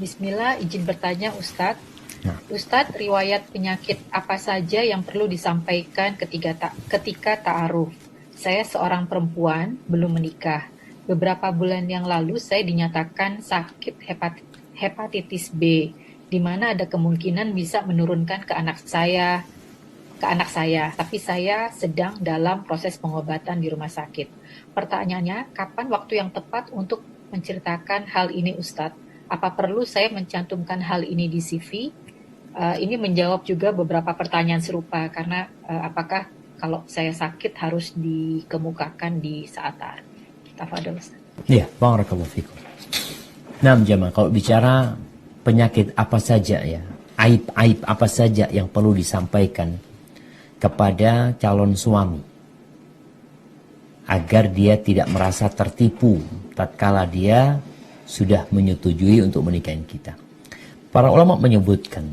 Bismillah, izin bertanya Ustadz. Nah. Ustadz, riwayat penyakit apa saja yang perlu disampaikan ketika ta'aruf? Saya seorang perempuan, belum menikah. Beberapa bulan yang lalu saya dinyatakan sakit hepatitis B, di mana ada kemungkinan bisa menurunkan ke anak saya. Tapi saya sedang dalam proses pengobatan di rumah sakit. Pertanyaannya, kapan waktu yang tepat untuk menceritakan hal ini Ustadz? Apa perlu saya mencantumkan hal ini di CV? Ini menjawab juga beberapa pertanyaan serupa, karena apakah kalau saya sakit harus dikemukakan di saat ta'aruf? Tafadhol Ustaz. Iya, barakallahu fikum. Nah, jemaah, kalau bicara penyakit apa saja ya, aib-aib apa saja yang perlu disampaikan kepada calon suami agar dia tidak merasa tertipu tatkala dia sudah menyetujui untuk menikahi kita. Para ulama menyebutkan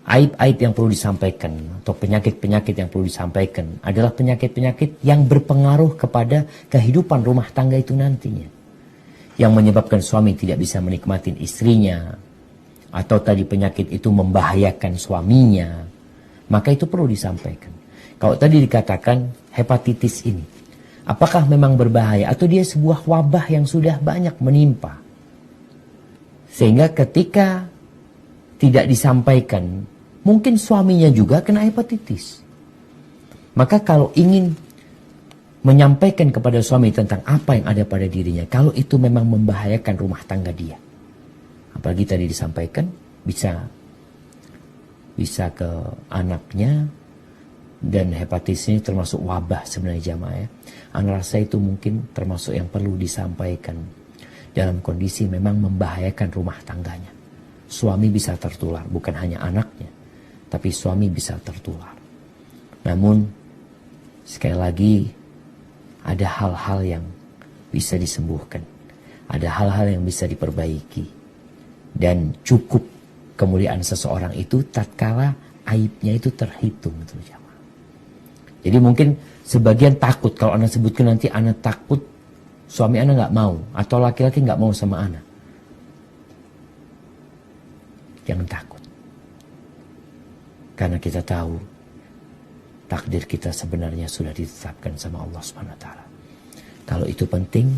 aib-aib yang perlu disampaikan atau penyakit-penyakit yang perlu disampaikan adalah penyakit-penyakit yang berpengaruh kepada kehidupan rumah tangga itu nantinya, yang menyebabkan suami tidak bisa menikmati istrinya, atau tadi penyakit itu membahayakan suaminya, maka itu perlu disampaikan. Kalau tadi dikatakan hepatitis ini, apakah memang berbahaya atau dia sebuah wabah yang sudah banyak menimpa, sehingga ketika tidak disampaikan, mungkin suaminya juga kena hepatitis. Maka kalau ingin menyampaikan kepada suami tentang apa yang ada pada dirinya, kalau itu memang membahayakan rumah tangga dia, apalagi tadi disampaikan bisa ke anaknya, dan hepatitis ini termasuk wabah sebenarnya jamaah ya. Ana rasa itu mungkin termasuk yang perlu disampaikan dalam kondisi memang membahayakan rumah tangganya. Suami bisa tertular, bukan hanya anaknya, tapi suami bisa tertular. Namun sekali lagi ada hal-hal yang bisa disembuhkan, ada hal-hal yang bisa diperbaiki, dan cukup kemuliaan seseorang itu tatkala aibnya itu terhitung gitu jamaah. Jadi mungkin sebagian takut, kalau anak sebutkan nanti anak takut suami anak nggak mau, atau laki-laki nggak mau sama anak. Jangan takut, karena kita tahu takdir kita sebenarnya sudah ditetapkan sama Allah SWT. Kalau itu penting,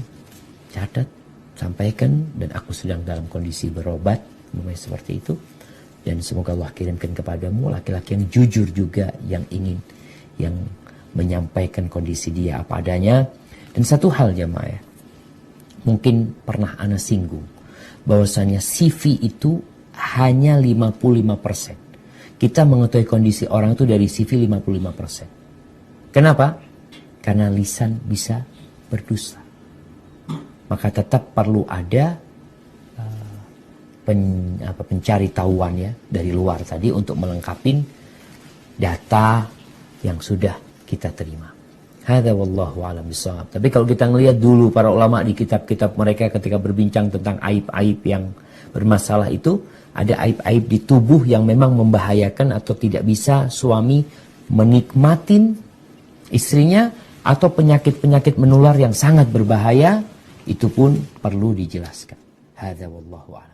catat, sampaikan, dan aku sedang dalam kondisi berobat, seperti itu. Dan semoga Allah kirimkan kepadamu laki-laki yang jujur juga, yang menyampaikan kondisi dia apa adanya. Dan satu hal jemaah ya, mungkin pernah ana singgung, bahwasanya CV itu hanya 55%. Kita mengetahui kondisi orang itu dari CV 55%. Kenapa? Karena lisan bisa berdusta. Maka tetap perlu ada pencari tahuan ya dari luar tadi untuk melengkapi data yang sudah kita terima. Hadza wallahu a'lam bishawab. Tapi kalau kita ngelihat dulu para ulama di kitab-kitab mereka ketika berbincang tentang aib-aib yang bermasalah itu, ada aib-aib di tubuh yang memang membahayakan atau tidak bisa suami menikmatin istrinya, atau penyakit-penyakit menular yang sangat berbahaya, itu pun perlu dijelaskan. Hadza wallahu a'lam.